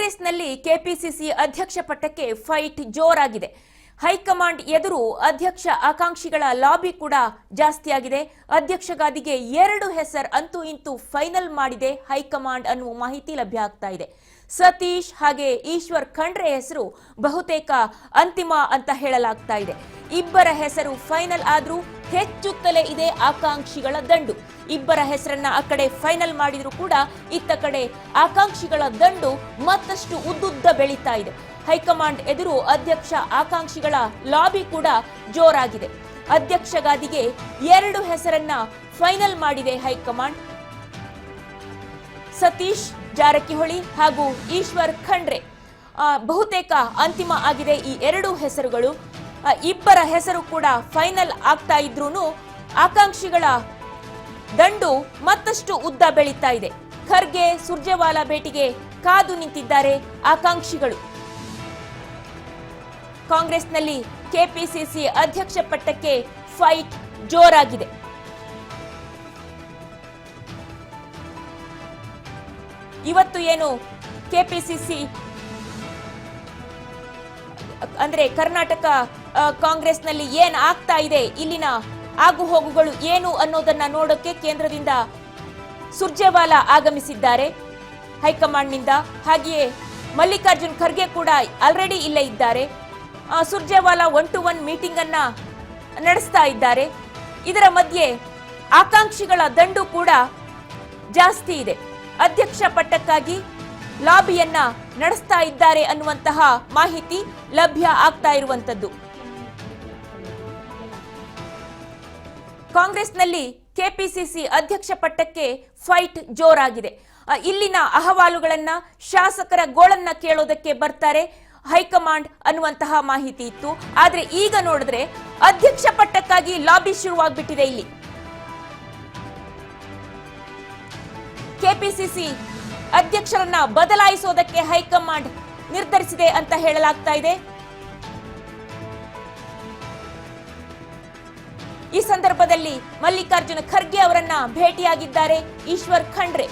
ಕಾಂಗ್ರೆಸ್ನಲ್ಲಿ ಕೆಪಿಸಿಸಿ ಅಧ್ಯಕ್ಷ ಪಟ್ಟಕ್ಕೆ ಫೈಟ್ ಜೋರಾಗಿದೆ. ಹೈಕಮಾಂಡ್ ಎದುರು ಅಧ್ಯಕ್ಷ ಆಕಾಂಕ್ಷಿಗಳ ಲಾಬಿ ಕೂಡ ಜಾಸ್ತಿಯಾಗಿದೆ. ಅಧ್ಯಕ್ಷ ಗಾದಿಗೆ 2 ಹೆಸರು ಅಂತೂ ಇಂತೂ ಫೈನಲ್ ಮಾಡಿದೆ ಹೈಕಮಾಂಡ್ ಅನ್ನುವ ಮಾಹಿತಿ ಲಭ್ಯ ಆಗ್ತಾ ಇದೆ. ಸತೀಶ್ ಹಾಗೆ ಈಶ್ವರ್ ಖಂಡ್ರೆ ಹೆಸರು ಬಹುತೇಕ ಅಂತಿಮ ಅಂತ ಹೇಳಲಾಗ್ತಾ ಇದೆ. ಇಬ್ಬರ ಹೆಸರು ಫೈನಲ್ ಆದ್ರೂ ಹೆಚ್ಚುತ್ತಲೇ ಇದೆ ಆಕಾಂಕ್ಷಿಗಳ ದಂಡು. ಇಬ್ಬರ ಹೆಸರನ್ನ ಆ ಕಡೆ ಫೈನಲ್ ಮಾಡಿದ್ರು ಕೂಡ ಇತ್ತ ಕಡೆ ಆಕಾಂಕ್ಷಿಗಳ ದಂಡು ಮತ್ತಷ್ಟು ಉದ್ದುದ್ದ ಬೆಳೀತಾ ಇದೆ. ಹೈಕಮಾಂಡ್ ಎದುರು ಅಧ್ಯಕ್ಷ ಆಕಾಂಕ್ಷಿಗಳ ಲಾಬಿ ಕೂಡ ಜೋರಾಗಿದೆ. ಅಧ್ಯಕ್ಷ ಗಾದಿಗೆ 2 ಹೆಸರನ್ನ ಫೈನಲ್ ಮಾಡಿದೆ ಹೈಕಮಾಂಡ್. ಸತೀಶ್ ಜಾರಕಿಹೊಳಿ ಹಾಗೂ ಈಶ್ವರ್ ಖಂಡ್ರೆ ಬಹುತೇಕ ಅಂತಿಮ ಆಗಿದೆ ಈ 2 ಹೆಸರುಗಳು. ಇಬ್ಬರ ಹೆಸರು ಕೂಡ ಫೈನಲ್ ಆಗ್ತಾ ಇದ್ರೂ ಆಕಾಂಕ್ಷಿಗಳ ದಂಡು ಮತ್ತಷ್ಟು ಉದ್ದ ಬೆಳೀತಾ ಇದೆ. ಖರ್ಗೆ ಸುರ್ಜೇವಾಲಾ ಭೇಟಿಗೆ ಕಾದು ನಿಂತಿದ್ದಾರೆ ಆಕಾಂಕ್ಷಿಗಳು. ಕಾಂಗ್ರೆಸ್ನಲ್ಲಿ ಕೆಪಿಸಿಸಿ ಅಧ್ಯಕ್ಷ ಪಟ್ಟಕ್ಕೆ ಫೈಟ್ ಜೋರಾಗಿದೆ. ಇವತ್ತು ಏನು ಕೆಪಿಸಿಸಿ ಅಂದ್ರೆ ಕರ್ನಾಟಕ ಕಾಂಗ್ರೆಸ್ನಲ್ಲಿ ಏನ್ ಆಗ್ತಾ ಇದೆ, ಇಲ್ಲಿನ ಆಗು ಹೋಗುಗಳು ಏನು ಅನ್ನೋದನ್ನ ನೋಡೋಕೆ ಕೇಂದ್ರದಿಂದ ಸುರ್ಜೇವಾಲಾ ಆಗಮಿಸಿದ್ದಾರೆ ಹೈಕಮಾಂಡ್ನಿಂದ. ಹಾಗೆಯೇ ಮಲ್ಲಿಕಾರ್ಜುನ್ ಖರ್ಗೆ ಕೂಡ ಆಲ್ರೆಡಿ ಇಲ್ಲೇ ಇದ್ದಾರೆ. ಸುರ್ಜೇವಾಲಾ 1-to-1 ಮೀಟಿಂಗ್ ಅನ್ನ ನಡೆಸ್ತಾ ಇದ್ದಾರೆ. ಇದರ ಮಧ್ಯೆ ಆಕಾಂಕ್ಷಿಗಳ ದಂಡು ಕೂಡ ಜಾಸ್ತಿ ಇದೆ. ಅಧ್ಯಕ್ಷ ಪಟ್ಟಕ್ಕಾಗಿ ಲಾಬಿಯನ್ನ ನಡೆಸ್ತಾ ಇದ್ದಾರೆ ಅನ್ನುವಂತಹ ಮಾಹಿತಿ ಲಭ್ಯ ಆಗ್ತಾ ಇರುವಂತದ್ದು. ಕಾಂಗ್ರೆಸ್ನಲ್ಲಿ ಕೆಪಿಸಿಸಿ ಅಧ್ಯಕ್ಷ ಪಟ್ಟಕ್ಕೆ ಫೈಟ್ ಜೋರಾಗಿದೆ. ಇಲ್ಲಿನ ಅಹವಾಲುಗಳನ್ನ ಶಾಸಕರ ಗೋಳನ್ನ ಕೇಳೋದಕ್ಕೆ ಬರ್ತಾರೆ ಹೈಕಮಾಂಡ್ ಅನ್ನುವಂತಹ ಮಾಹಿತಿ ಇತ್ತು. ಆದ್ರೆ ಈಗ ನೋಡಿದ್ರೆ ಅಧ್ಯಕ್ಷ ಪಟ್ಟಕ್ಕಾಗಿ ಲಾಬಿ ಶುರುವಾಗ್ಬಿಟ್ಟಿದೆ. ಇಲ್ಲಿ ಕೆಪಿಸಿಸಿ ಅಧ್ಯಕ್ಷರನ್ನ ಬದಲಾಯಿಸೋದಕ್ಕೆ ಹೈಕಮಾಂಡ್ ನಿರ್ಧರಿಸಿದೆ ಅಂತ ಹೇಳಲಾಗ್ತಾ ಇದೆ. ಈ ಸಂದರ್ಭದಲ್ಲಿ ಮಲ್ಲಿಕಾರ್ಜುನ ಖರ್ಗೆ ಅವರನ್ನ ಭೇಟಿಯಾಗಿದ್ದಾರೆ ಈಶ್ವರ್ ಖಂಡ್ರೆ.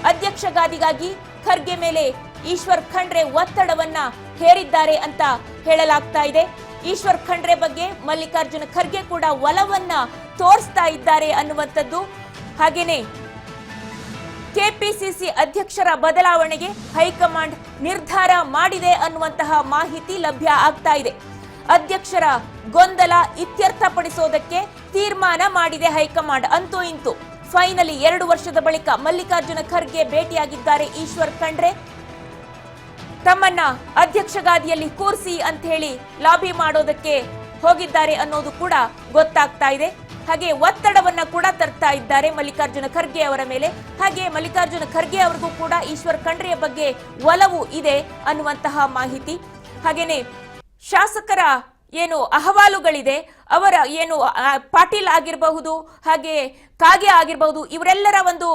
ಅಧ್ಯಕ್ಷ ಗಾದಿಗಾಗಿ ಖರ್ಗೆ ಮೇಲೆ ಈಶ್ವರ್ ಖಂಡ್ರೆ ಒತ್ತಡವನ್ನ ಹೇರಿದ್ದಾರೆ ಅಂತ ಹೇಳಲಾಗ್ತಾ ಇದೆ. ಈಶ್ವರ್ ಖಂಡ್ರೆ ಬಗ್ಗೆ ಮಲ್ಲಿಕಾರ್ಜುನ ಖರ್ಗೆ ಕೂಡ ಒಲವನ್ನ ತೋರಿಸ್ತಾ ಇದ್ದಾರೆ ಅನ್ನುವಂಥದ್ದು. ಹಾಗೇನೆ ಕೆಪಿಸಿಸಿ ಅಧ್ಯಕ್ಷರ ಬದಲಾವಣೆಗೆ ಹೈಕಮಾಂಡ್ ನಿರ್ಧಾರ ಮಾಡಿದೆ ಅನ್ನುವಂತಹ ಮಾಹಿತಿ ಲಭ್ಯ ಆಗ್ತಾ ಇದೆ. ಅಧ್ಯಕ್ಷರ ಗೊಂದಲ ಇತ್ಯರ್ಥಪಡಿಸೋದಕ್ಕೆ ತೀರ್ಮಾನ ಮಾಡಿದೆ ಹೈಕಮಾಂಡ್. ಅಂತೂ ಇಂತೂ ಫೈನಲಿ 2 ವರ್ಷದ ಬಳಿಕ ಮಲ್ಲಿಕಾರ್ಜುನ ಖರ್ಗೆ ಭೇಟಿಯಾಗಿದ್ದಾರೆ ಈಶ್ವರ್ ಖಂಡ್ರೆ. ತಮ್ಮನ್ನ ಅಧ್ಯಕ್ಷ ಗಾದಿಯಲ್ಲಿ ಕೂರಿಸಿ ಅಂತ ಹೇಳಿ ಲಾಬಿ ಮಾಡೋದಕ್ಕೆ ಹೋಗಿದ್ದಾರೆ ಅನ್ನೋದು ಕೂಡ ಗೊತ್ತಾಗ್ತಾ ಇದೆ. ಹಾಗೆ ಒತ್ತಡವನ್ನ ಕೂಡ ತರ್ತಾ ಇದ್ದಾರೆ ಮಲ್ಲಿಕಾರ್ಜುನ ಖರ್ಗೆ ಅವರ ಮೇಲೆ. ಹಾಗೆ ಮಲ್ಲಿಕಾರ್ಜುನ ಖರ್ಗೆ ಅವರಿಗೂ ಕೂಡ ಈಶ್ವರ್ ಖಂಡ್ರೆಯ ಬಗ್ಗೆ ಒಲವು ಇದೆ ಅನ್ನುವಂತಹ ಮಾಹಿತಿ. ಹಾಗೇನೆ ಶಾಸಕರ ಏನು ಅಹವಾಲುಗಳಿದೆ, ಅವರ ಏನು ಪಾಟೀಲ್ ಆಗಿರಬಹುದು ಹಾಗೆ ಕಾಗೆ ಆಗಿರಬಹುದು, ಇವರೆಲ್ಲರ ಒಂದು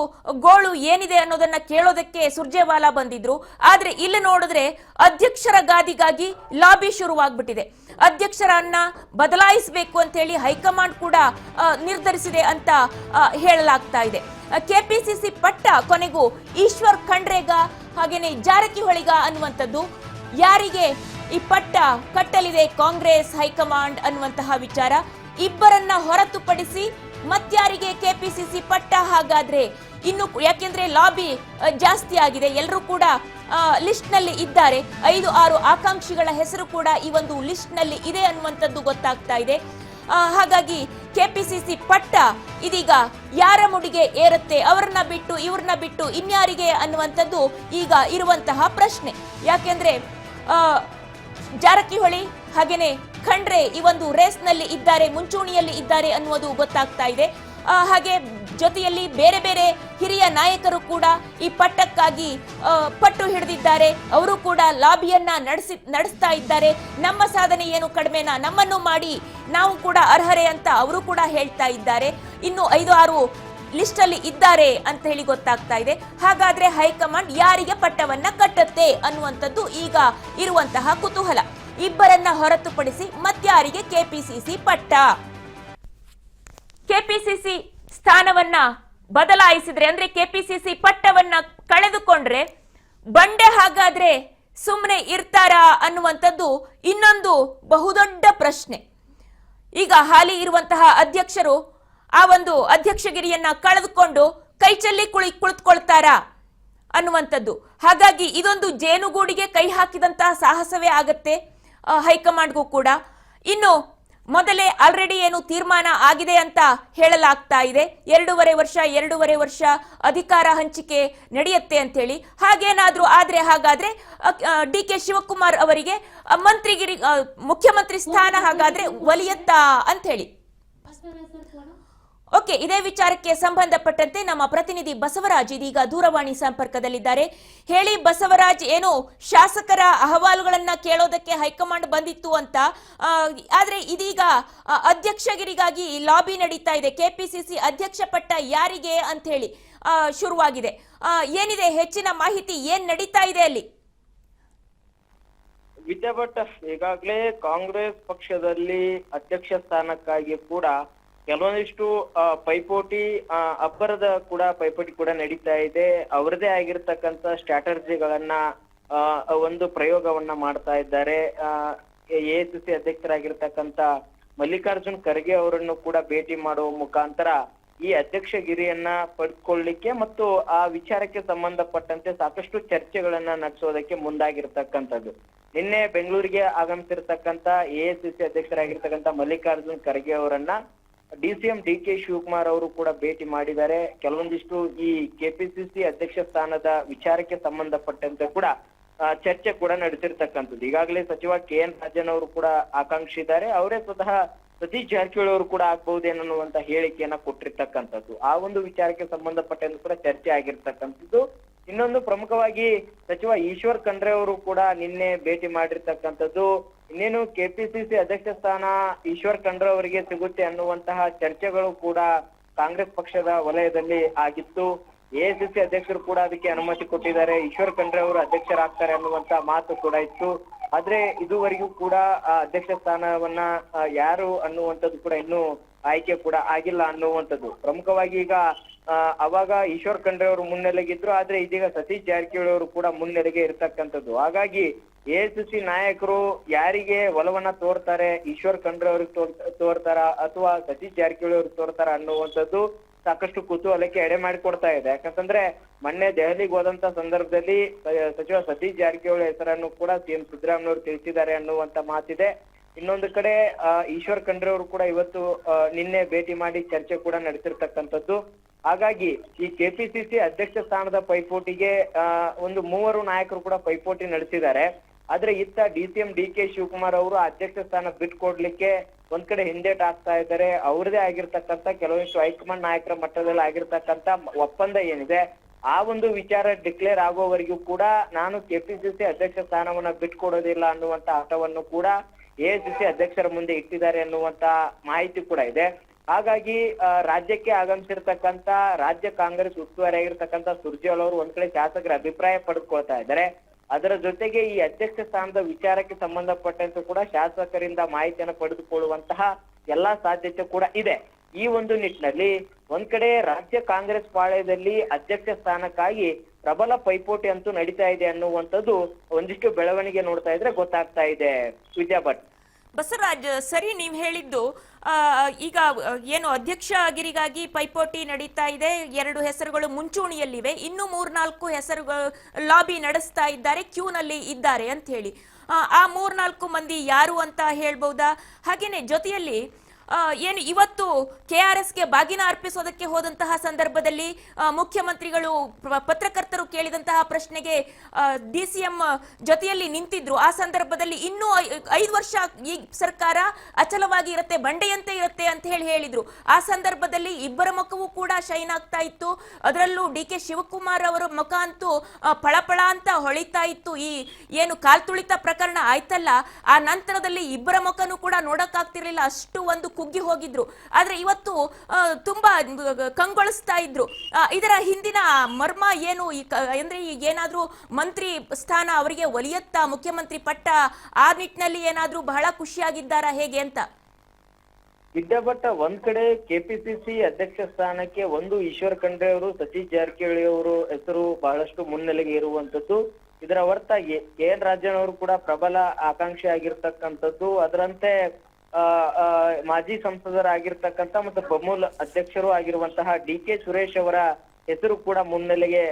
ಗೋಳು ಏನಿದೆ ಅನ್ನೋದನ್ನ ಕೇಳೋದಕ್ಕೆ ಸುರ್ಜೇವಾಲಾ ಬಂದಿದ್ರು. ಆದ್ರೆ ಇಲ್ಲಿ ನೋಡಿದ್ರೆ ಅಧ್ಯಕ್ಷರ ಗಾದಿಗಾಗಿ ಲಾಬಿ ಶುರುವಾಗ್ಬಿಟ್ಟಿದೆ. ಅಧ್ಯಕ್ಷರನ್ನ ಬದಲಾಯಿಸಬೇಕು ಅಂತ ಹೇಳಿ ಹೈಕಮಾಂಡ್ ಕೂಡ ನಿರ್ಧರಿಸಿದೆ ಅಂತ ಹೇಳಲಾಗ್ತಾ ಇದೆ. ಕೆಪಿಸಿಸಿ ಪಟ್ಟ ಕೊನೆಗೂ ಈಶ್ವರ್ ಖಂಡ್ರೆಗ ಹಾಗೇನೆ ಜಾರಕಿಹೊಳಿಗ ಅನ್ನುವಂಥದ್ದು. ಯಾರಿಗೆ ಈ ಪಟ್ಟ ಕಟ್ಟಲಿದೆ ಕಾಂಗ್ರೆಸ್ ಹೈಕಮಾಂಡ್ ಅನ್ನುವಂತಹ ವಿಚಾರ. ಇಬ್ಬರನ್ನ ಹೊರತುಪಡಿಸಿ ಮತ್ಯಾರಿಗೆ ಕೆಪಿಸಿಸಿ ಪಟ್ಟ? ಹಾಗಾದ್ರೆ ಇನ್ನು ಯಾಕೆಂದ್ರೆ ಲಾಬಿ ಜಾಸ್ತಿ ಆಗಿದೆ, ಎಲ್ಲರೂ ಕೂಡ ಲಿಸ್ಟ್ ನಲ್ಲಿ ಇದ್ದಾರೆ. 5-6 ಆಕಾಂಕ್ಷಿಗಳ ಹೆಸರು ಕೂಡ ಈ ಒಂದು ಲಿಸ್ಟ್ ನಲ್ಲಿ ಇದೆ ಅನ್ನುವಂಥದ್ದು ಗೊತ್ತಾಗ್ತಾ ಇದೆ. ಹಾಗಾಗಿ ಕೆಪಿಸಿಸಿ ಪಟ್ಟ ಇದೀಗ ಯಾರ ಮುಡಿಗೆ ಏರುತ್ತೆ, ಅವರನ್ನ ಬಿಟ್ಟು ಇವ್ರನ್ನ ಬಿಟ್ಟು ಇನ್ಯಾರಿಗೆ ಅನ್ನುವಂಥದ್ದು ಈಗ ಇರುವಂತಹ ಪ್ರಶ್ನೆ. ಯಾಕೆಂದ್ರೆ ಜಾರಕಿಹೊಳಿ ಹಾಗೇನೆ ಖಂಡ್ರೆ ಈ ಒಂದು ರೇಸ್ ನಲ್ಲಿ ಇದ್ದಾರೆ, ಮುಂಚೂಣಿಯಲ್ಲಿ ಇದ್ದಾರೆ ಅನ್ನುವುದು ಗೊತ್ತಾಗ್ತಾ ಇದೆ. ಹಾಗೆ ಜೊತೆಯಲ್ಲಿ ಬೇರೆ ಬೇರೆ ಹಿರಿಯ ನಾಯಕರು ಕೂಡ ಈ ಪಟ್ಟಕ್ಕಾಗಿ ಪಟ್ಟು ಹಿಡಿದಿದ್ದಾರೆ. ಅವರು ಕೂಡ ಲಾಬಿಯನ್ನ ನಡೆಸ್ತಾ ಇದ್ದಾರೆ. ನಮ್ಮ ಸಾಧನೆ ಏನು ಕಡಿಮೆನಾ, ನಮ್ಮನ್ನು ಮಾಡಿ, ನಾವು ಕೂಡ ಅರ್ಹರೇ ಅಂತ ಅವರು ಕೂಡ ಹೇಳ್ತಾ ಇದ್ದಾರೆ. ಇನ್ನು 5-6 ಲಿಸ್ಟ್ ಅಲ್ಲಿ ಇದ್ದಾರೆ ಅಂತ ಹೇಳಿ ಗೊತ್ತಾಗ್ತಾ ಇದೆ. ಹಾಗಾದ್ರೆ ಹೈಕಮಾಂಡ್ ಯಾರಿಗೆ ಪಟ್ಟವನ್ನ ಕಟ್ಟುತ್ತೆ ಅನ್ನುವಂಥದ್ದು ಈಗ ಇರುವಂತಹ ಕುತೂಹಲ. ಇಬ್ಬರನ್ನ ಹೊರತುಪಡಿಸಿ ಮತ್ಯಾರಿಗೆ ಕೆಪಿಸಿಸಿ ಪಟ್ಟ? ಕೆಪಿಸಿಸಿ ಸ್ಥಾನವನ್ನ ಬದಲಾಯಿಸಿದ್ರೆ ಅಂದ್ರೆ ಕೆಪಿಸಿಸಿ ಪಟ್ಟವನ್ನ ಕಳೆದುಕೊಂಡ್ರೆ ಬಂಡೆ ಹಾಗಾದ್ರೆ ಸುಮ್ಮನೆ ಇರ್ತಾರಾ ಅನ್ನುವಂಥದ್ದು ಇನ್ನೊಂದು ಬಹುದೊಡ್ಡ ಪ್ರಶ್ನೆ. ಈಗ ಹಾಲಿ ಇರುವಂತಹ ಅಧ್ಯಕ್ಷರು ಆ ಒಂದು ಅಧ್ಯಕ್ಷಗಿರಿಯನ್ನ ಕಳೆದುಕೊಂಡು ಕೈಚಲ್ಲಿ ಕುಳಿತುಕೊಳ್ತಾರಾ ಅನ್ನುವಂಥದ್ದು. ಹಾಗಾಗಿ ಇದೊಂದು ಜೇನುಗೂಡಿಗೆ ಕೈ ಹಾಕಿದಂತಹ ಸಾಹಸವೇ ಆಗತ್ತೆ ಹೈಕಮಾಂಡ್ಗೂ ಕೂಡ. ಇನ್ನು ಮೊದಲೇ ಆಲ್ರೆಡಿ ಏನು ತೀರ್ಮಾನ ಆಗಿದೆ ಅಂತ ಹೇಳಲಾಗ್ತಾ ಇದೆ, 2.5 ವರ್ಷ ಅಧಿಕಾರ ಹಂಚಿಕೆ ನಡೆಯುತ್ತೆ ಅಂತ ಹೇಳಿ. ಹಾಗೇನಾದ್ರೂ ಆದ್ರೆ ಹಾಗಾದ್ರೆ ಡಿ.ಕೆ. ಶಿವಕುಮಾರ್ ಅವರಿಗೆ ಮುಖ್ಯಮಂತ್ರಿ ಸ್ಥಾನ ಹಾಗಾದ್ರೆ ಒಲಿಯತ್ತಾ ಅಂತ ಹೇಳಿ. ಓಕೆ, ಇದೇ ವಿಚಾರಕ್ಕೆ ಸಂಬಂಧಪಟ್ಟಂತೆ ನಮ್ಮ ಪ್ರತಿನಿಧಿ ಬಸವರಾಜ್ ಇದೀಗ ದೂರವಾಣಿ ಸಂಪರ್ಕದಲ್ಲಿದ್ದಾರೆ. ಹೇಳಿ ಬಸವರಾಜ್, ಏನು ಶಾಸಕರ ಅಹವಾಲುಗಳನ್ನ ಕೇಳೋದಕ್ಕೆ ಹೈಕಮಾಂಡ್ ಬಂದಿತ್ತು ಅಂತ, ಆದ್ರೆ ಇದೀಗ ಅಧ್ಯಕ್ಷಗಿರಿಗಾಗಿ ಲಾಬಿ ನಡೀತಾ ಇದೆ. ಕೆಪಿಸಿಸಿ ಅಧ್ಯಕ್ಷ ಪಟ್ಟ ಯಾರಿಗೆ ಅಂತ ಹೇಳಿ ಶುರುವಾಗಿದೆ. ಏನಿದೆ ಹೆಚ್ಚಿನ ಮಾಹಿತಿ, ಏನ್ ನಡೀತಾ ಇದೆ ಅಲ್ಲಿ? ವಿದ್ಯಾ ಭಟ್, ಈಗಾಗಲೇ ಕಾಂಗ್ರೆಸ್ ಪಕ್ಷದಲ್ಲಿ ಅಧ್ಯಕ್ಷ ಸ್ಥಾನಕ್ಕಾಗಿ ಕೂಡ ಕೆಲವೊಂದಿಷ್ಟು ಪೈಪೋಟಿ ಅಬ್ಬರದ ಕೂಡ ಪೈಪೋಟಿ ಕೂಡ ನಡೀತಾ ಇದೆ. ಅವರದೇ ಆಗಿರ್ತಕ್ಕಂಥ ಸ್ಟ್ರಾಟಜಿಗಳನ್ನ ಒಂದು ಪ್ರಯೋಗವನ್ನ ಮಾಡ್ತಾ ಇದ್ದಾರೆ. ಎಐಸಿಸಿ ಅಧ್ಯಕ್ಷರಾಗಿರ್ತಕ್ಕಂಥ ಮಲ್ಲಿಕಾರ್ಜುನ್ ಖರ್ಗೆ ಅವರನ್ನು ಕೂಡ ಭೇಟಿ ಮಾಡುವ ಮುಖಾಂತರ ಈ ಅಧ್ಯಕ್ಷಗಿರಿಯನ್ನ ಪಡೆದುಕೊಳ್ಳಲಿಕ್ಕೆ ಮತ್ತು ಆ ವಿಚಾರಕ್ಕೆ ಸಂಬಂಧಪಟ್ಟಂತೆ ಸಾಕಷ್ಟು ಚರ್ಚೆಗಳನ್ನ ನಡೆಸೋದಕ್ಕೆ ಮುಂದಾಗಿರ್ತಕ್ಕಂಥದ್ದು. ನಿನ್ನೆ ಬೆಂಗಳೂರಿಗೆ ಆಗಮಿಸಿರ್ತಕ್ಕಂಥ ಎಐಸಿಸಿ ಅಧ್ಯಕ್ಷರಾಗಿರ್ತಕ್ಕಂಥ ಮಲ್ಲಿಕಾರ್ಜುನ್ ಖರ್ಗೆ ಅವರನ್ನ ಡಿಸಿಎಂ ಡಿ.ಕೆ. ಶಿವಕುಮಾರ್ ಅವರು ಕೂಡ ಭೇಟಿ ಮಾಡಿದ್ದಾರೆ. ಕೆಲವೊಂದಿಷ್ಟು ಈ ಕೆಪಿಸಿಸಿ ಅಧ್ಯಕ್ಷ ಸ್ಥಾನದ ವಿಚಾರಕ್ಕೆ ಸಂಬಂಧಪಟ್ಟಂತೆ ಕೂಡ ಚರ್ಚೆ ಕೂಡ ನಡೆಸಿರ್ತಕ್ಕಂಥದ್ದು. ಈಗಾಗಲೇ ಸಚಿವ ಕೆ.ಎನ್. ರಾಜನ್ ಅವರು ಕೂಡ ಆಕಾಂಕ್ಷಿ ಇದ್ದಾರೆ. ಅವರೇ ಸ್ವತಃ ಸತೀಶ್ ಜಾರಕಿಹೊಳಿ ಅವರು ಕೂಡ ಆಗ್ಬಹುದೇನನ್ನುವಂತ ಹೇಳಿಕೆಯನ್ನ ಕೊಟ್ಟಿರ್ತಕ್ಕಂಥದ್ದು. ಆ ಒಂದು ವಿಚಾರಕ್ಕೆ ಸಂಬಂಧಪಟ್ಟಂತೆ ಕೂಡ ಚರ್ಚೆ ಆಗಿರ್ತಕ್ಕಂಥದ್ದು. ಇನ್ನೊಂದು ಪ್ರಮುಖವಾಗಿ ಸಚಿವ ಈಶ್ವರ್ ಖಂಡ್ರೆ ಅವರು ಕೂಡ ನಿನ್ನೆ ಭೇಟಿ ಮಾಡಿರ್ತಕ್ಕಂಥದ್ದು. ಇನ್ನೇನು ಕೆಪಿಸಿಸಿ ಅಧ್ಯಕ್ಷ ಸ್ಥಾನ ಈಶ್ವರ್ ಖಂಡ್ರೆ ಅವರಿಗೆ ಸಿಗುತ್ತೆ ಅನ್ನುವಂತಹ ಚರ್ಚೆಗಳು ಕೂಡ ಕಾಂಗ್ರೆಸ್ ಪಕ್ಷದ ವಲಯದಲ್ಲಿ ಆಗಿತ್ತು. ಎಐಸಿಸಿ ಅಧ್ಯಕ್ಷರು ಕೂಡ ಅದಕ್ಕೆ ಅನುಮತಿ ಕೊಟ್ಟಿದ್ದಾರೆ. ಈಶ್ವರ್ ಖಂಡ್ರೆ ಅವರು ಅಧ್ಯಕ್ಷರಾಗ್ತಾರೆ ಅನ್ನುವಂತ ಮಾತು ಕೂಡ ಇತ್ತು. ಆದ್ರೆ ಇದುವರೆಗೂ ಕೂಡ ಅಧ್ಯಕ್ಷ ಸ್ಥಾನವನ್ನ ಯಾರು ಅನ್ನುವಂಥದ್ದು ಕೂಡ ಇನ್ನೂ ಆಯ್ಕೆ ಕೂಡ ಆಗಿಲ್ಲ ಅನ್ನುವಂಥದ್ದು. ಪ್ರಮುಖವಾಗಿ ಈಗ ಅವಾಗ ಈಶ್ವರ್ ಖಂಡ್ರೆ ಅವರು ಮುನ್ನೆಲೆಗಿದ್ರು, ಆದ್ರೆ ಇದೀಗ ಸತೀಶ್ ಜಾರಕಿಹೊಳಿ ಅವರು ಕೂಡ ಮುನ್ನೆಲೆಗೆ ಇರ್ತಕ್ಕಂಥದ್ದು. ಹಾಗಾಗಿ ಎಐಸಿಸಿ ನಾಯಕರು ಯಾರಿಗೆ ಒಲವನ್ನ ತೋರ್ತಾರೆ, ಈಶ್ವರ್ ಖಂಡ್ರೆ ಅವ್ರಿಗೆ ತೋರ್ತಾರ ಅಥವಾ ಸತೀಶ್ ಜಾರಕಿಹೊಳಿ ಅವ್ರಿಗೆ ತೋರ್ತಾರ ಅನ್ನುವಂಥದ್ದು ಸಾಕಷ್ಟು ಕುತೂಹಲಕ್ಕೆ ಎಡೆ ಮಾಡಿಕೊಡ್ತಾ ಇದೆ. ಯಾಕಂತಂದ್ರೆ ಮೊನ್ನೆ ದೆಹಲಿಗೆ ಹೋದಂತ ಸಂದರ್ಭದಲ್ಲಿ ಸಚಿವ ಸತೀಶ್ ಜಾರಕಿಹೊಳಿ ಹೆಸರನ್ನು ಕೂಡ ಸಿಎಂ ಸಿದ್ದರಾಮಯ್ಯ ತಿಳಿಸಿದ್ದಾರೆ ಅನ್ನುವಂತ ಮಾತಿದೆ. ಇನ್ನೊಂದು ಕಡೆ ಈಶ್ವರ್ ಖಂಡ್ರೆ ಅವರು ಕೂಡ ಇವತ್ತು ನಿನ್ನೆ ಭೇಟಿ ಮಾಡಿ ಚರ್ಚೆ ಕೂಡ ನಡೆಸಿರ್ತಕ್ಕಂಥದ್ದು. ಹಾಗಾಗಿ ಈ ಕೆಪಿಸಿಸಿ ಅಧ್ಯಕ್ಷ ಸ್ಥಾನದ ಪೈಪೋಟಿಗೆ ಒಂದು 3 ನಾಯಕರು ಕೂಡ ಪೈಪೋಟಿ ನಡೆಸಿದ್ದಾರೆ. ಆದ್ರೆ ಇತ್ತ ಡಿಸಿಎಂ ಡಿ.ಕೆ. ಶಿವಕುಮಾರ್ ಅವರು ಅಧ್ಯಕ್ಷ ಸ್ಥಾನ ಬಿಟ್ಕೊಡ್ಲಿಕ್ಕೆ ಒಂದ್ ಕಡೆ ಹಿಂದೇಟ್ ಆಗ್ತಾ ಇದ್ದಾರೆ. ಅವ್ರದೇ ಆಗಿರ್ತಕ್ಕಂಥ ಕೆಲವೊಂದಿಷ್ಟು ಹೈಕಮಾಂಡ್ ನಾಯಕರ ಮಟ್ಟದಲ್ಲಿ ಆಗಿರ್ತಕ್ಕಂಥ ಒಪ್ಪಂದ ಏನಿದೆ, ಆ ಒಂದು ವಿಚಾರ ಡಿಕ್ಲೇರ್ ಆಗೋವರೆಗೂ ಕೂಡ ನಾನು ಕೆಪಿಸಿಸಿ ಅಧ್ಯಕ್ಷ ಸ್ಥಾನವನ್ನ ಬಿಟ್ಕೊಡೋದಿಲ್ಲ ಅನ್ನುವಂತ ಹಠವನ್ನು ಕೂಡ ಎಐಸಿಸಿ ಅಧ್ಯಕ್ಷರ ಮುಂದೆ ಇಟ್ಟಿದ್ದಾರೆ ಅನ್ನುವಂತ ಮಾಹಿತಿ ಕೂಡ ಇದೆ. ಹಾಗಾಗಿ ರಾಜ್ಯಕ್ಕೆ ಆಗಮಿಸಿರ್ತಕ್ಕಂಥ ರಾಜ್ಯ ಕಾಂಗ್ರೆಸ್ ಉಸ್ತುವಾರಿ ಆಗಿರ್ತಕ್ಕಂಥ ಸುರ್ಜೇವಾಲಾ ಅವರು ಒಂದ್ ಕಡೆ ಶಾಸಕರ ಅಭಿಪ್ರಾಯ ಪಡೆದುಕೊಳ್ತಾ ಇದ್ದಾರೆ. ಅದರ ಜೊತೆಗೆ ಈ ಅಧ್ಯಕ್ಷ ಸ್ಥಾನದ ವಿಚಾರಕ್ಕೆ ಸಂಬಂಧಪಟ್ಟಂತೆ ಕೂಡ ಶಾಸಕರಿಂದ ಮಾಹಿತಿಯನ್ನು ಪಡೆದುಕೊಳ್ಳುವಂತಹ ಎಲ್ಲಾ ಸಾಧ್ಯತೆ ಕೂಡ ಇದೆ. ಈ ಒಂದು ನಿಟ್ಟಿನಲ್ಲಿ ಒಂದ್ ಕಡೆ ರಾಜ್ಯ ಕಾಂಗ್ರೆಸ್ ಪಾಳ್ಯದಲ್ಲಿ ಅಧ್ಯಕ್ಷ ಸ್ಥಾನಕ್ಕಾಗಿ ಪ್ರಬಲ ಪೈಪೋಟಿ ಅಂತೂ ನಡೀತಾ ಇದೆ ಅನ್ನುವಂಥದ್ದು ಒಂದಿಷ್ಟು ಬೆಳವಣಿಗೆ ನೋಡ್ತಾ ಇದ್ರೆ ಗೊತ್ತಾಗ್ತಾ ಇದೆ. ವಿದ್ಯಾ ಭಟ್. ಬಸವರಾಜ್, ಸರಿ, ನೀವು ಹೇಳಿದ್ದು ಈಗ ಏನು ಅಧ್ಯಕ್ಷಗಿರಿಗಾಗಿ ಪೈಪೋಟಿ ನಡೀತಾ ಇದೆ, 2 ಹೆಸರುಗಳು ಮುಂಚೂಣಿಯಲ್ಲಿವೆ, ಇನ್ನು 3-4 ಹೆಸರುಗಳು ಲಾಬಿ ನಡೆಸ್ತಾ ಇದ್ದಾರೆ, ಕ್ಯೂನಲ್ಲಿ ಇದ್ದಾರೆ ಅಂತ ಹೇಳಿ. ಆ 3-4 ಮಂದಿ ಯಾರು ಅಂತ ಹೇಳ್ಬಹುದಾ? ಹಾಗೇನೆ ಜೊತೆಯಲ್ಲಿ ಏನು ಇವತ್ತು ಕೆಆರ್ಎಸ್ಗೆ ಬಾಗಿನ ಅರ್ಪಿಸೋದಕ್ಕೆ ಹೋದಂತಹ ಸಂದರ್ಭದಲ್ಲಿ ಮುಖ್ಯಮಂತ್ರಿಗಳು ಪತ್ರಕರ್ತರು ಕೇಳಿದಂತಹ ಪ್ರಶ್ನೆಗೆ ಡಿಸಿಎಂ ಜೊತೆಯಲ್ಲಿ ನಿಂತಿದ್ರು. ಆ ಸಂದರ್ಭದಲ್ಲಿ ಇನ್ನೂ 5 ವರ್ಷ ಈ ಸರ್ಕಾರ ಅಚಲವಾಗಿ ಇರುತ್ತೆ, ಬಂಡೆಯಂತೆ ಇರುತ್ತೆ ಅಂತ ಹೇಳಿದ್ರು. ಆ ಸಂದರ್ಭದಲ್ಲಿ ಇಬ್ಬರ ಮುಖವೂ ಕೂಡ ಶೈನ್ ಆಗ್ತಾ ಇತ್ತು. ಅದರಲ್ಲೂ ಡಿ.ಕೆ. ಶಿವಕುಮಾರ್ ಅವರ ಮುಖ ಅಂತೂ ಫಳಫಳ ಅಂತ ಹೊಳಿತಾ ಇತ್ತು. ಈ ಏನು ಕಾಲ್ತುಳಿತ ಪ್ರಕರಣ ಆಯ್ತಲ್ಲ, ಆ ನಂತರದಲ್ಲಿ ಇಬ್ಬರ ಮುಖನೂ ಕೂಡ ನೋಡಕ್ಕಾಗ್ತಿರ್ಲಿಲ್ಲ, ಅಷ್ಟು ಒಂದು ಕುಗ್ಗಿ ಹೋಗಿದ್ರು. ಆದ್ರೆ ಇವತ್ತು ತುಂಬಾ ಕಂಗೊಳಿಸ್ತಾ ಇದ್ರು. ಇದರ ಹಿಂದಿನ ಮರ್ಮ ಏನು ಅಂದ್ರೆ ಏನಾದ್ರೂ ಮಂತ್ರಿ ಸ್ಥಾನ ಅವರಿಗೆ ಒಲಿಯತ್ತಾ, ಮುಖ್ಯಮಂತ್ರಿ ಪಟ್ಟ, ಆ ನಿಟ್ಟಿನಲ್ಲಿ ಏನಾದ್ರೂ ಬಹಳ ಖುಷಿಯಾಗಿದ್ದಾರಾ ಹೇಗೆ ಅಂತ? ವಿದ್ಯಾ ಭಟ್, ಒಂದ್ ಕಡೆ ಕೆಪಿಸಿಸಿ ಅಧ್ಯಕ್ಷ ಸ್ಥಾನಕ್ಕೆ ಒಂದು ಈಶ್ವರ್ ಖಂಡ್ರೆ ಅವರು, ಸತೀಶ್ ಜಾರಕಿಹೊಳಿ ಅವರು ಹೆಸರು ಬಹಳಷ್ಟು ಮುನ್ನೆಲೆಗೆ ಇರುವಂತದ್ದು. ಇದರ ಅರ್ಥ ಎನ್ ರಾಜಣ್ಣವರು ಕೂಡ ಪ್ರಬಲ ಆಕಾಂಕ್ಷಿ ಆಗಿರ್ತಕ್ಕಂಥದ್ದು. ಅದರಂತೆ ಮಾಜಿ ಸಂಸದರಾಗಿರ್ತಕ್ಕಂಥ ಮತ್ತು ಬಮೂಲ್ ಅಧ್ಯಕ್ಷರು ಆಗಿರುವಂತಹ ಡಿ.ಕೆ. ಸುರೇಶ್ ಅವರ ಹೆಸರು ಕೂಡ ಮುನ್ನೆಲೆಗೆ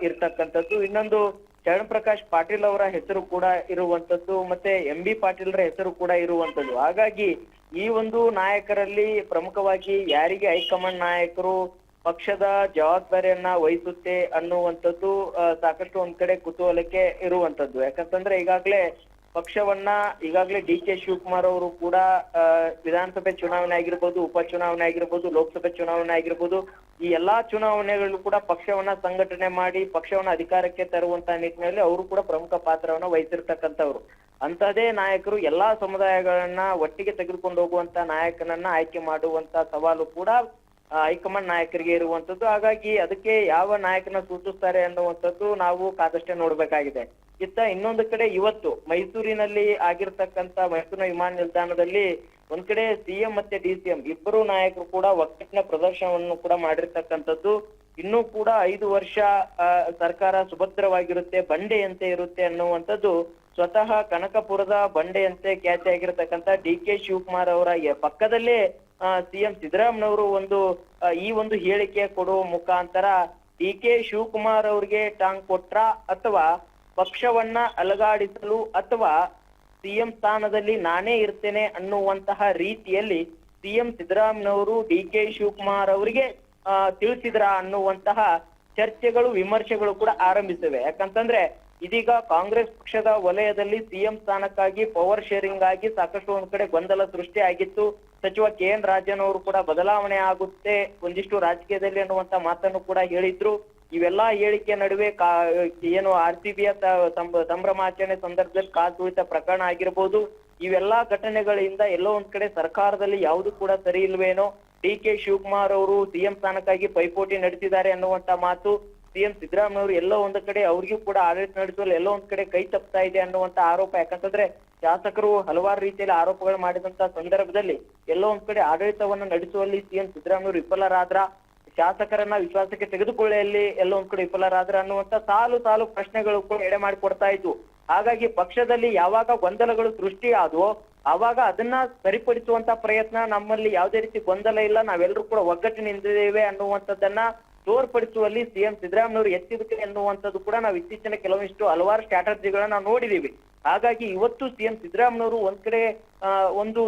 ಇರ್ತಕ್ಕಂಥದ್ದು. ಇನ್ನೊಂದು ಚರಣ್ ಪ್ರಕಾಶ್ ಪಾಟೀಲ್ ಅವರ ಹೆಸರು ಕೂಡ ಇರುವಂತದ್ದು, ಮತ್ತೆ ಎಂ.ಬಿ. ಪಾಟೀಲ್ರ ಹೆಸರು ಕೂಡ ಇರುವಂತದ್ದು. ಹಾಗಾಗಿ ಈ ಒಂದು ನಾಯಕರಲ್ಲಿ ಪ್ರಮುಖವಾಗಿ ಯಾರಿಗೆ ಹೈಕಮಾಂಡ್ ನಾಯಕರು ಪಕ್ಷದ ಜವಾಬ್ದಾರಿಯನ್ನ ವಹಿಸುತ್ತೆ ಅನ್ನುವಂಥದ್ದು ಸಾಕಷ್ಟು ಒಂದ್ ಕಡೆ ಕುತೂಹಲಕ್ಕೆ ಇರುವಂತದ್ದು. ಯಾಕಂತಂದ್ರೆ ಈಗಾಗಲೇ ಡಿ.ಕೆ. ಶಿವಕುಮಾರ್ ಅವರು ಕೂಡ ವಿಧಾನಸಭೆ ಚುನಾವಣೆ ಆಗಿರ್ಬೋದು, ಉಪಚುನಾವಣೆ ಆಗಿರ್ಬೋದು, ಲೋಕಸಭೆ ಚುನಾವಣೆ ಆಗಿರ್ಬೋದು, ಈ ಎಲ್ಲಾ ಚುನಾವಣೆಗಳು ಕೂಡ ಪಕ್ಷವನ್ನ ಸಂಘಟನೆ ಮಾಡಿ ಪಕ್ಷವನ್ನ ಅಧಿಕಾರಕ್ಕೆ ತರುವಂತ ನಿಟ್ಟಿನಲ್ಲಿ ಅವರು ಕೂಡ ಪ್ರಮುಖ ಪಾತ್ರವನ್ನ ವಹಿಸಿರ್ತಕ್ಕಂಥವ್ರು. ಅಂತದೇ ನಾಯಕರು ಎಲ್ಲಾ ಸಮುದಾಯಗಳನ್ನ ಒಟ್ಟಿಗೆ ತೆಗೆದುಕೊಂಡು ಹೋಗುವಂತ ನಾಯಕನನ್ನ ಆಯ್ಕೆ ಮಾಡುವಂತ ಸವಾಲು ಕೂಡ ಹೈಕಮಾಂಡ್ ನಾಯಕರಿಗೆ ಇರುವಂತದ್ದು. ಹಾಗಾಗಿ ಅದಕ್ಕೆ ಯಾವ ನಾಯಕನ ಸೂಚಿಸ್ತಾರೆ ಅನ್ನುವಂಥದ್ದು ನಾವು ಕಾದಷ್ಟೇ ನೋಡ್ಬೇಕಾಗಿದೆ. ಇನ್ನೊಂದು ಕಡೆ ಇವತ್ತು ಮೈಸೂರಿನಲ್ಲಿ ಆಗಿರ್ತಕ್ಕಂಥ ಮೈಸೂರಿನ ವಿಮಾನ ನಿಲ್ದಾಣದಲ್ಲಿ ಒಂದ್ ಕಡೆ ಸಿಎಂ ಮತ್ತೆ ಡಿ.ಸಿ.ಎಂ ಇಬ್ಬರು ನಾಯಕರು ಕೂಡ ಒಗ್ಗಟ್ಟಿನ ಪ್ರದರ್ಶನವನ್ನು ಕೂಡ ಮಾಡಿರ್ತಕ್ಕಂಥದ್ದು. ಇನ್ನೂ ಕೂಡ 5 ವರ್ಷ ಸರ್ಕಾರ ಸುಭದ್ರವಾಗಿರುತ್ತೆ, ಬಂಡೆಯಂತೆ ಇರುತ್ತೆ ಅನ್ನುವಂಥದ್ದು ಸ್ವತಃ ಕನಕಪುರದ ಬಂಡೆಯಂತೆ ಖ್ಯಾತಿ ಆಗಿರತಕ್ಕಂತ ಡಿ.ಕೆ. ಶಿವಕುಮಾರ್ ಅವರ ಪಕ್ಕದಲ್ಲೇ ಸಿಎಂ ಸಿದ್ದರಾಮಯ್ಯನವರು ಈ ಒಂದು ಹೇಳಿಕೆ ಕೊಡುವ ಮುಖಾಂತರ ಡಿ.ಕೆ. ಶಿವಕುಮಾರ್ ಅವ್ರಿಗೆ ಟಾಂಗ್ ಕೊಟ್ರ ಅಥವಾ ಪಕ್ಷವನ್ನ ಅಲಗಾಡಿಸಲು ಅಥವಾ ಸಿಎಂ ಸ್ಥಾನದಲ್ಲಿ ನಾನೇ ಇರ್ತೇನೆ ಅನ್ನುವಂತಹ ರೀತಿಯಲ್ಲಿ ಸಿಎಂ ಸಿದ್ದರಾಮಯ್ಯನವರು ಡಿ.ಕೆ. ಶಿವಕುಮಾರ್ ಅವರಿಗೆ ತಿಳಿಸಿದ್ರ ಅನ್ನುವಂತಹ ಚರ್ಚೆಗಳು ವಿಮರ್ಶೆಗಳು ಕೂಡ ಆರಂಭಿಸಿವೆ. ಯಾಕಂತಂದ್ರೆ ಇದೀಗ ಕಾಂಗ್ರೆಸ್ ಪಕ್ಷದ ವಲಯದಲ್ಲಿ ಸಿಎಂ ಸ್ಥಾನಕ್ಕಾಗಿ ಪವರ್ ಶೇರಿಂಗ್ ಆಗಿ ಸಾಕಷ್ಟು ಒಂದ್ ಕಡೆ ಗೊಂದಲ ಸೃಷ್ಟಿ ಆಗಿತ್ತು. ಸಚಿವ ಕೆ.ಎನ್. ರಾಜನ್ ಕೂಡ ಬದಲಾವಣೆ ಆಗುತ್ತೆ ಒಂದಿಷ್ಟು ರಾಜಕೀಯದಲ್ಲಿ ಅನ್ನುವಂತ ಮಾತನ್ನು ಕೂಡ ಹೇಳಿದ್ರು. ಇವೆಲ್ಲಾ ಹೇಳಿಕೆ ನಡುವೆ ಏನು RCBಯ ಸಂಭ್ರಮಾಚರಣೆ ಸಂದರ್ಭದಲ್ಲಿ ಕಾಲ್ತುಳಿತ ಪ್ರಕರಣ ಆಗಿರ್ಬೋದು, ಇವೆಲ್ಲಾ ಘಟನೆಗಳಿಂದ ಎಲ್ಲೋ ಒಂದ್ ಕಡೆ ಸರ್ಕಾರದಲ್ಲಿ ಯಾವುದು ಕೂಡ ಸರಿ ಇಲ್ವೇನೋ, ಡಿ.ಕೆ. ಶಿವಕುಮಾರ್ ಅವರು ಸಿಎಂ ಸ್ಥಾನಕ್ಕಾಗಿ ಪೈಪೋಟಿ ನಡೆಸಿದ್ದಾರೆ ಅನ್ನುವಂತ ಮಾತು, ಸಿಎಂ ಸಿದ್ದರಾಮಯ್ಯವರು ಎಲ್ಲೋ ಒಂದ್ ಕಡೆ ಅವ್ರಿಗೂ ಕೂಡ ಆಡಳಿತ ನಡೆಸುವಲ್ಲಿ ಎಲ್ಲೋ ಒಂದ್ ಕಡೆ ಕೈ ತಪ್ತಾ ಇದೆ ಅನ್ನುವಂತ ಆರೋಪ. ಯಾಕಂತಂದ್ರೆ ಶಾಸಕರು ಹಲವಾರು ರೀತಿಯಲ್ಲಿ ಆರೋಪಗಳು ಮಾಡಿದಂತ ಸಂದರ್ಭದಲ್ಲಿ ಎಲ್ಲೋ ಒಂದ್ ಕಡೆ ಆಡಳಿತವನ್ನ ನಡೆಸುವಲ್ಲಿ ಸಿಎಂ ಸಿದ್ದರಾಮಯ್ಯವರು ವಿಫಲರಾದ್ರ, ಶಾಸಕರನ್ನ ವಿಶ್ವಾಸಕ್ಕೆ ತೆಗೆದುಕೊಳ್ಳುವಲ್ಲಿ ಎಲ್ಲೋ ಒಂದ್ ಕಡೆ ವಿಫಲರಾದ್ರ ಅನ್ನುವಂತ ಸಾಲು ಪ್ರಶ್ನೆಗಳು ಕೂಡ ಎಡೆ ಮಾಡಿ ಕೊಡ್ತಾ ಇದ್ವು. ಹಾಗಾಗಿ ಪಕ್ಷದಲ್ಲಿ ಯಾವಾಗ ಗೊಂದಲಗಳು ಸೃಷ್ಟಿ ಆದ್ವೋ ಆವಾಗ ಅದನ್ನ ಸರಿಪಡಿಸುವಂತ ಪ್ರಯತ್ನ, ನಮ್ಮಲ್ಲಿ ಯಾವುದೇ ರೀತಿ ಗೊಂದಲ ಇಲ್ಲ, ನಾವೆಲ್ಲರೂ ಕೂಡ ಒಗ್ಗಟ್ಟಿನಿಂದಿದ್ದೇವೆ ಅನ್ನುವಂಥದ್ದನ್ನ ತೋರ್ಪಡಿಸುವಲ್ಲಿ ಸಿಎಂ ಸಿದ್ದರಾಮಯ್ಯವರು ಎತ್ತಿದಕ್ಕೆ ಎನ್ನುವಂಥದ್ದು ಕೂಡ ನಾವು ಇತ್ತೀಚಿನ ಕೆಲವೊಂದಿಷ್ಟು ಹಲವಾರು ಸ್ಟ್ರಾಟಜಿಗಳನ್ನ ನಾವು ನೋಡಿದೀವಿ. ಹಾಗಾಗಿ ಇವತ್ತು ಸಿಎಂ ಸಿದ್ದರಾಮಯ್ಯವರು ಒಂದ್ ಕಡೆ ಒಂದು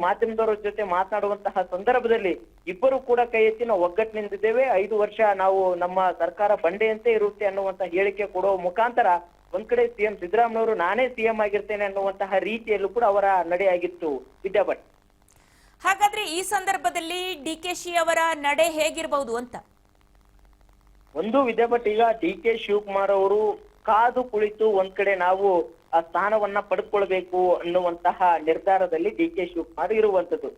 ಮಾಧ್ಯಮದವರ ಜೊತೆ ಮಾತನಾಡುವಂತಹ ಸಂದರ್ಭದಲ್ಲಿ ಇಬ್ಬರು ಕೂಡ ಕೈ ಎತ್ತಿ ನಾವು ಒಗ್ಗಟ್ಟಿನಿಂದಿದ್ದೇವೆ, 5 ವರ್ಷ ನಾವು ನಮ್ಮ ಸರ್ಕಾರ ಬಂಡೆಯಂತೆ ಇರುತ್ತೆ ಅನ್ನುವಂತ ಹೇಳಿಕೆ ಕೊಡುವ ಮುಖಾಂತರ ಒಂದ್ ಕಡೆ ಸಿಎಂ ಸಿದ್ದರಾಮಯ್ಯವರು ನಾನೇ ಸಿಎಂ ಆಗಿರ್ತೇನೆ ಅನ್ನುವಂತಹ ರೀತಿಯಲ್ಲೂ ಕೂಡ ಅವರ ನಡೆಯಾಗಿತ್ತು. ವಿದ್ಯಾಭಟ್, ಹಾಗಾದ್ರೆ ಈ ಸಂದರ್ಭದಲ್ಲಿ ಡಿ.ಕೆ.ಶಿ ಅವರ ನಡೆ ಹೇಗಿರಬಹುದು ಅಂತ ವಿದ್ಯಾಭಟ್, ಈಗ ಡಿ.ಕೆ. ಶಿವಕುಮಾರ್ ಅವರು ಕಾದು ಕುಳಿತು ಒಂದ್ ಕಡೆ ನಾವು ಆ ಸ್ಥಾನವನ್ನ ಪಡೆದುಕೊಳ್ಬೇಕು ಅನ್ನುವಂತಹ ನಿರ್ಧಾರದಲ್ಲಿ ಡಿ.ಕೆ. ಶಿವಕುಮಾರ್ ಇರುವಂತದ್ದು.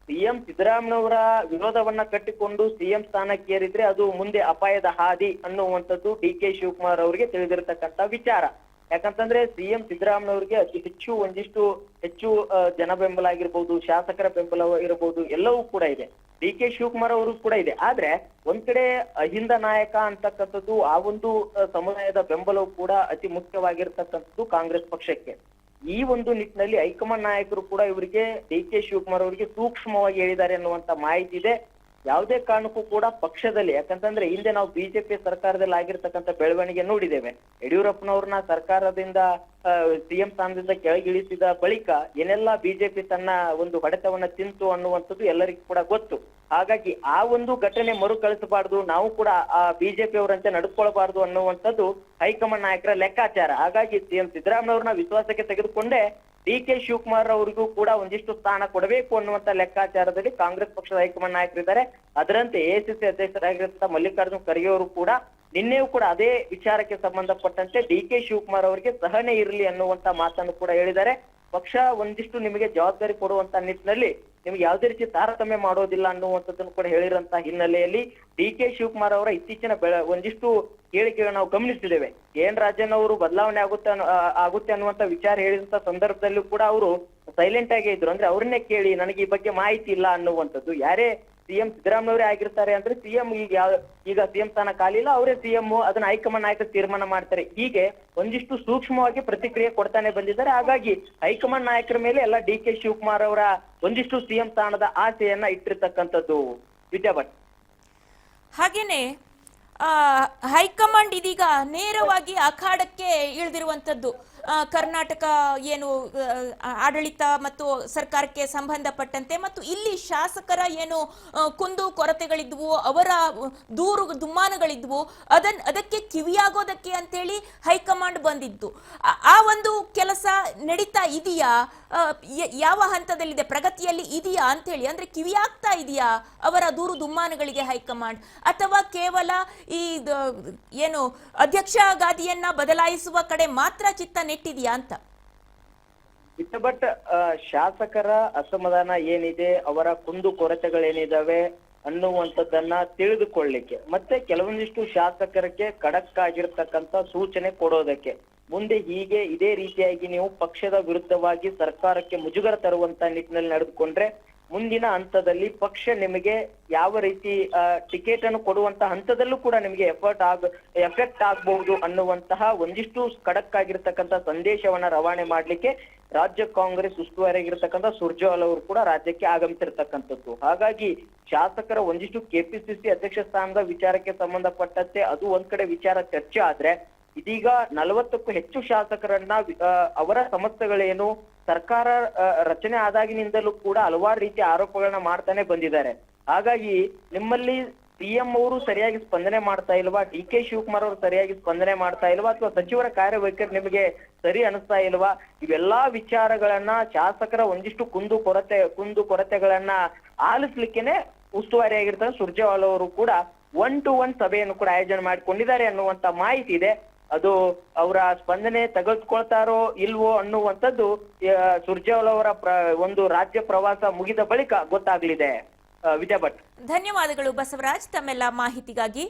ಸಿಎಂ ಸಿದ್ದರಾಮಯ್ಯನವರ ವಿರೋಧವನ್ನ ಕಟ್ಟಿಕೊಂಡು ಸಿಎಂ ಸ್ಥಾನಕ್ಕೇರಿದ್ರೆ ಅದು ಮುಂದೆ ಅಪಾಯದ ಹಾದಿ ಅನ್ನುವಂಥದ್ದು ಡಿ.ಕೆ. ಶಿವಕುಮಾರ್ ಅವರಿಗೆ ತಿಳಿದಿರತಕ್ಕಂತ ವಿಚಾರ. ಯಾಕಂತಂದ್ರೆ ಸಿಎಂ ಸಿದ್ದರಾಮಯ್ಯನವರಿಗೆ ಅತಿ ಹೆಚ್ಚು ಜನ ಬೆಂಬಲ ಆಗಿರ್ಬೋದು, ಶಾಸಕರ ಬೆಂಬಲ ಇರಬಹುದು, ಎಲ್ಲವೂ ಕೂಡ ಇದೆ. ಡಿ.ಕೆ. ಶಿವಕುಮಾರ್ ಅವರು ಕೂಡ ಇದೆ. ಆದ್ರೆ ಒಂದ್ ಕಡೆ ಅಹಿಂದ ನಾಯಕ ಅಂತಕ್ಕಂಥದ್ದು ಆ ಒಂದು ಸಮುದಾಯದ ಬೆಂಬಲವು ಕೂಡ ಅತಿ ಮುಖ್ಯವಾಗಿರ್ತಕ್ಕಂಥದ್ದು ಕಾಂಗ್ರೆಸ್ ಪಕ್ಷಕ್ಕೆ. ಈ ಒಂದು ನಿಟ್ಟಿನಲ್ಲಿ ಹೈಕಮಾಂಡ್ ನಾಯಕರು ಕೂಡ ಇವರಿಗೆ ಡಿ.ಕೆ. ಶಿವಕುಮಾರ್ ಅವರಿಗೆ ಸೂಕ್ಷ್ಮವಾಗಿ ಹೇಳಿದ್ದಾರೆ ಅನ್ನುವಂತ ಮಾಹಿತಿ ಇದೆ. ಯಾವುದೇ ಕಾರಣಕ್ಕೂ ಕೂಡ ಪಕ್ಷದಲ್ಲಿ, ಯಾಕಂತಂದ್ರೆ ಹಿಂದೆ ನಾವು ಬಿಜೆಪಿ ಸರ್ಕಾರದಲ್ಲಿ ಆಗಿರ್ತಕ್ಕಂಥ ಬೆಳವಣಿಗೆ ನೋಡಿದ್ದೇವೆ. ಯಡಿಯೂರಪ್ಪನವ್ರನ್ನ ಸರ್ಕಾರದಿಂದ ಸಿಎಂ ಸ್ಥಾನದಿಂದ ಕೆಳಗಿಳಿಸಿದ ಬಳಿಕ ಏನೆಲ್ಲಾ ಬಿಜೆಪಿ ತನ್ನ ಒಂದು ಹೊಡೆತವನ್ನ ತಿಂತು ಅನ್ನುವಂಥದ್ದು ಎಲ್ಲರಿಗೂ ಕೂಡ ಗೊತ್ತು. ಹಾಗಾಗಿ ಆ ಒಂದು ಘಟನೆ ಮರುಕಳಿಸಬಾರ್ದು, ನಾವು ಕೂಡ ಆ ಬಿಜೆಪಿ ಅವರಂತೆ ನಡ್ಕೊಳ್ಬಾರ್ದು ಅನ್ನುವಂಥದ್ದು ಹೈಕಮಾಂಡ್ ನಾಯಕರ ಲೆಕ್ಕಾಚಾರ. ಹಾಗಾಗಿ ಸಿಎಂ ಸಿದ್ದರಾಮಯ್ಯವ್ರನ್ನ ವಿಶ್ವಾಸಕ್ಕೆ ತೆಗೆದುಕೊಂಡೇ ಡಿ.ಕೆ. ಶಿವಕುಮಾರ್ ಅವರಿಗೂ ಕೂಡ ಒಂದಿಷ್ಟು ಸ್ಥಾನ ಕೊಡಬೇಕು ಅನ್ನುವಂತ ಲೆಕ್ಕಾಚಾರದಲ್ಲಿ ಕಾಂಗ್ರೆಸ್ ಪಕ್ಷದ ಹೈಕಮಾಂಡ್ ನಾಯಕರಿದ್ದಾರೆ. ಅದರಂತೆ ಎಐಸಿಸಿ ಅಧ್ಯಕ್ಷರಾಗಿರುವಂತಹ ಮಲ್ಲಿಕಾರ್ಜುನ್ ಖರ್ಗೆ ಅವರು ಕೂಡ ನಿನ್ನೆಯೂ ಕೂಡ ಅದೇ ವಿಚಾರಕ್ಕೆ ಸಂಬಂಧಪಟ್ಟಂತೆ ಡಿ.ಕೆ. ಶಿವಕುಮಾರ್ ಅವರಿಗೆ ಸಹನೆ ಇರಲಿ ಅನ್ನುವಂತ ಮಾತನ್ನು ಕೂಡ ಹೇಳಿದ್ದಾರೆ. ಪಕ್ಷ ಒಂದಿಷ್ಟು ನಿಮಗೆ ಜವಾಬ್ದಾರಿ ಕೊಡುವಂತ ನಿಟ್ಟಿನಲ್ಲಿ ನಿಮ್ಗೆ ಯಾವುದೇ ರೀತಿ ತಾರತಮ್ಯ ಮಾಡೋದಿಲ್ಲ ಅನ್ನುವಂಥದ್ದನ್ನು ಕೂಡ ಹೇಳಿರಂತ ಹಿನ್ನೆಲೆಯಲ್ಲಿ ಡಿ.ಕೆ. ಶಿವಕುಮಾರ್ ಅವರ ಇತ್ತೀಚಿನ ಒಂದಿಷ್ಟು ಹೇಳಿಕೆಗಳನ್ನು ನಾವು ಗಮನಿಸಿದ್ದೇವೆ. ಕೆ.ಎನ್. ರಾಜನ್ ಅವರು ಬದಲಾವಣೆ ಆಗುತ್ತೆ ಅನ್ನುವಂತ ವಿಚಾರ ಹೇಳಿದಂತ ಸಂದರ್ಭದಲ್ಲೂ ಕೂಡ ಅವರು ಸೈಲೆಂಟ್ ಆಗೇ ಇದ್ರು. ಅಂದ್ರೆ ಅವ್ರನ್ನೇ ಕೇಳಿ ನನಗೆ ಈ ಬಗ್ಗೆ ಮಾಹಿತಿ ಇಲ್ಲ ಅನ್ನುವಂಥದ್ದು. ಯಾರೇ ಸಿಎಂ ಸಿದ್ದರಾಮಯ್ಯವರೇ ಆಗಿರ್ತಾರೆ ಅಂದ್ರೆ ಸಿಎಂ ಈಗ ಸಿಎಂ ಸ್ಥಾನ ಖಾಲಿ ಇಲ್ಲ, ಅವರೇ ಸಿಎಂ, ಅದನ್ನ ಹೈಕಮಾಂಡ್ ನಾಯಕರು ತೀರ್ಮಾನ ಮಾಡ್ತಾರೆ. ಹೀಗೆ ಒಂದಿಷ್ಟು ಸೂಕ್ಷ್ಮವಾಗಿ ಪ್ರತಿಕ್ರಿಯೆ ಕೊಡ್ತಾನೆ ಬಂದಿದ್ದಾರೆ. ಹಾಗಾಗಿ ಹೈಕಮಾಂಡ್ ನಾಯಕರ ಮೇಲೆ ಎಲ್ಲ ಡಿ ಕೆ ಶಿವಕುಮಾರ್ ಅವರ ಒಂದಿಷ್ಟು ಸಿಎಂ ಸ್ಥಾನದ ಆಸೆಯನ್ನ ಇಟ್ಟಿರ್ತಕ್ಕಂಥದ್ದು ವಿದ್ಯಾ ಭಟ್. ಹಾಗೇನೆ ಹೈಕಮಾಂಡ್ ಇದೀಗ ನೇರವಾಗಿ ಅಖಾಡಕ್ಕೆ ಇಳಿದಿರುವಂತದ್ದು. ಕರ್ನಾಟಕ ಏನು ಆಡಳಿತ ಮತ್ತು ಸರ್ಕಾರಕ್ಕೆ ಸಂಬಂಧಪಟ್ಟಂತೆ ಮತ್ತು ಇಲ್ಲಿ ಶಾಸಕರ ಏನು ಕುಂದು ಕೊರತೆಗಳಿದ್ವು, ಅವರ ದೂರು ದುಮ್ಮಾನಗಳಿದ್ವು, ಅದಕ್ಕೆ ಕಿವಿಯಾಗೋದಕ್ಕೆ ಅಂತೇಳಿ ಹೈಕಮಾಂಡ್ ಬಂದಿದ್ದು. ಆ ಒಂದು ಕೆಲಸ ನಡೀತಾ ಇದೆಯಾ? ಯಾವ ಹಂತದಲ್ಲಿದೆ, ಪ್ರಗತಿಯಲ್ಲಿ ಇದೆಯಾ ಅಂತೇಳಿ, ಅಂದ್ರೆ ಕಿವಿಯಾಗ್ತಾ ಇದೆಯಾ ಅವರ ದೂರು ದುಮ್ಮಾನಗಳಿಗೆ ಹೈಕಮಾಂಡ್, ಅಥವಾ ಕೇವಲ ಈ ಏನು ಅಧ್ಯಕ್ಷ ಗಾದಿಯನ್ನ ಬದಲಾಯಿಸುವ ಕಡೆ ಮಾತ್ರ ಚಿತ್ತ ನೆಟ್ಟಿದೆಯಾ ಅಂತ? ಬಟ್ ಶಾಸಕರ ಅಸಮಾಧಾನ ಏನಿದೆ, ಅವರ ಕುಂದು ಕೊರತೆಗಳೇನಿದಾವೆ ಅನ್ನುವಂಥದ್ದನ್ನ ತಿಳಿದುಕೊಳ್ಳಿಕ್ಕೆ ಮತ್ತೆ ಕೆಲವೊಂದಿಷ್ಟು ಶಾಸಕರಿಗೆ ಖಡಕ್ ಆಗಿರ್ತಕ್ಕಂಥ ಸೂಚನೆ ಕೊಡೋದಕ್ಕೆ, ಮುಂದೆ ಹೀಗೆ ಇದೇ ರೀತಿಯಾಗಿ ನೀವು ಪಕ್ಷದ ವಿರುದ್ಧವಾಗಿ ಸರ್ಕಾರಕ್ಕೆ ಮುಜುಗರ ತರುವಂತ ನಿಟ್ಟಿನಲ್ಲಿ ನಡೆದುಕೊಂಡ್ರೆ ಮುಂದಿನ ಹಂತದಲ್ಲಿ ಪಕ್ಷ ನಿಮಗೆ ಯಾವ ರೀತಿ ಟಿಕೆಟ್ ಅನ್ನು ಕೊಡುವಂತ ಹಂತದಲ್ಲೂ ಕೂಡ ನಿಮಗೆ ಎಫೆಕ್ಟ್ ಆಗಬಹುದು ಅನ್ನುವಂತಹ ಒಂದಿಷ್ಟು ಖಡಕ್ ಆಗಿರ್ತಕ್ಕಂಥ ಸಂದೇಶವನ್ನ ರವಾನೆ ಮಾಡ್ಲಿಕ್ಕೆ ರಾಜ್ಯ ಕಾಂಗ್ರೆಸ್ ಉಸ್ತುವಾರಿಯಾಗಿರ್ತಕ್ಕಂಥ ಸುರ್ಜೇವಾಲಾ ಅವರು ಕೂಡ ರಾಜ್ಯಕ್ಕೆ ಆಗಮಿಸಿರ್ತಕ್ಕಂಥದ್ದು. ಹಾಗಾಗಿ ಶಾಸಕರ ಒಂದಿಷ್ಟು ಕೆಪಿಸಿಸಿ ಅಧ್ಯಕ್ಷ ಸ್ಥಾನದ ವಿಚಾರಕ್ಕೆ ಸಂಬಂಧಪಟ್ಟಂತೆ ಅದು ಒಂದ್ ಕಡೆ ವಿಚಾರ ಚರ್ಚೆ ಆದ್ರೆ, ಇದೀಗ 40ಕ್ಕೂ ಹೆಚ್ಚು ಶಾಸಕರನ್ನ ಅವರ ಸಮಸ್ಯೆಗಳೇನು, ಸರ್ಕಾರ ರಚನೆ ಆದಾಗಿನಿಂದಲೂ ಕೂಡ ಹಲವಾರು ರೀತಿಯ ಆರೋಪಗಳನ್ನ ಮಾಡ್ತಾನೆ ಬಂದಿದ್ದಾರೆ. ಹಾಗಾಗಿ ನಿಮ್ಮಲ್ಲಿ ಸಿಎಂ ಅವರು ಸರಿಯಾಗಿ ಸ್ಪಂದನೆ ಮಾಡ್ತಾ ಇಲ್ವಾ, ಡಿ ಕೆ ಶಿವಕುಮಾರ್ ಅವರು ಸರಿಯಾಗಿ ಸ್ಪಂದನೆ ಮಾಡ್ತಾ ಇಲ್ವಾ, ಅಥವಾ ಸಚಿವರ ಕಾರ್ಯವೈಖರಿ ನಿಮಗೆ ಸರಿ ಅನಿಸ್ತಾ ಇಲ್ವಾ, ಇವೆಲ್ಲಾ ವಿಚಾರಗಳನ್ನ ಶಾಸಕರ ಒಂದಿಷ್ಟು ಕುಂದು ಕೊರತೆಗಳನ್ನ ಆಲಿಸ್ಲಿಕ್ಕೆನೆ ಉಸ್ತುವಾರಿಯಾಗಿರ್ತಾರೆ ಸುರ್ಜೇವಾಲಾ ಅವರು ಕೂಡ 1-to-1 ಸಭೆಯನ್ನು ಕೂಡ ಆಯೋಜನೆ ಮಾಡಿಕೊಂಡಿದ್ದಾರೆ ಅನ್ನುವಂತ ಮಾಹಿತಿ ಇದೆ. ಅದು ಅವರ ಸ್ಪಂದನೆ ತೆಗೆದುಕೊಳ್ತಾರೋ ಇಲ್ವೋ ಅನ್ನುವಂಥದ್ದು ಸುರ್ಜೇವಾಲಾ ಅವರ ಒಂದು ರಾಜ್ಯ ಪ್ರವಾಸ ಮುಗಿದ ಬಳಿಕ ಗೊತ್ತಾಗ್ಲಿದೆ ವಿದ್ಯಾ ಭಟ್. ಧನ್ಯವಾದಗಳು ಬಸವರಾಜ್ ತಮ್ಮೆಲ್ಲ ಮಾಹಿತಿಗಾಗಿ.